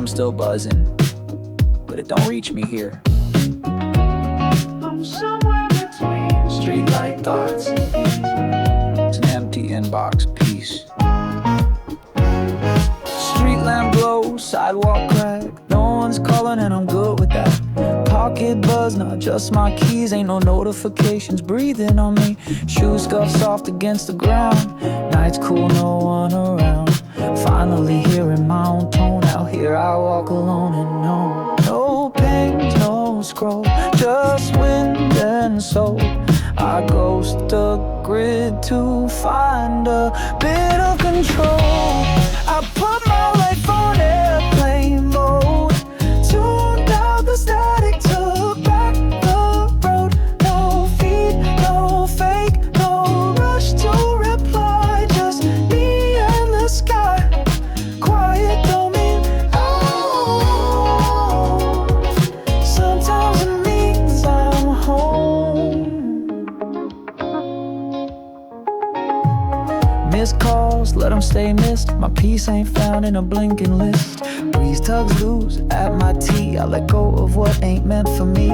I'm still buzzing, but it don't reach me here. I'm somewhere between Streetlight thoughts and peace. It's an empty inbox piece. Street lamp glow, sidewalk crack. No one's calling and I'm good with that. Pocket buzz, not just my keys. Ain't no notifications breathing on me. Shoes scuffed soft against the ground. Nights cool, no one around. Finally hearing my own tone. Out here I walk alone and no pings, no scroll, just wind and soul. I ghost the grid to find a bit of control. I put my life on airplane mode, tuned out the static, took back the road. No feed, no fake, no rush to reply, just me and the sky. Quiet don't mean oh. Sometimes it means I'm home. Missed calls, let them stay missed. My peace ain't found in a blinking list. Breeze tugs loose at my tea. I let go of what ain't meant for me.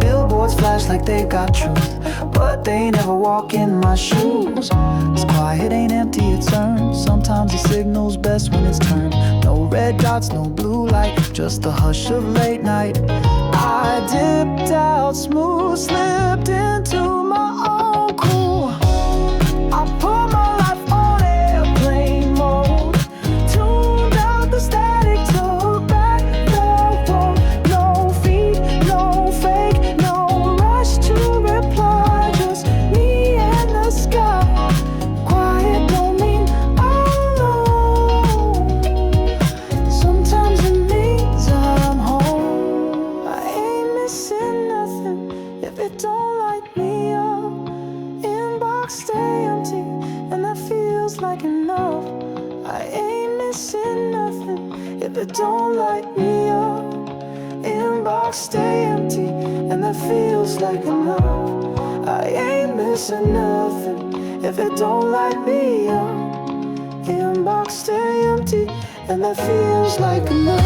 Billboards flash like they got truth, but they never walk in my shoes. This quiet ain't empty, it's earned. Sometimes the signal's best when it's turned. No red dots, no blue light, just the hush of late night. I dipped out smooth, slipped into my own cool. I put my life on airplane mode, tuned out the static, took back the road. No feed, no fake, no rush to reply, just me and the sky. Quiet don't mean alone. Sometimes it means I'm home. I ain't missing nothing if it don't light me up. Inbox stay empty, and that feels like enough. I ain't missing nothing if it don't light me up. Inbox stay empty, and that feels like enough. I ain't missing nothing if it don't light me up. Inbox stay empty, and that feels like enough.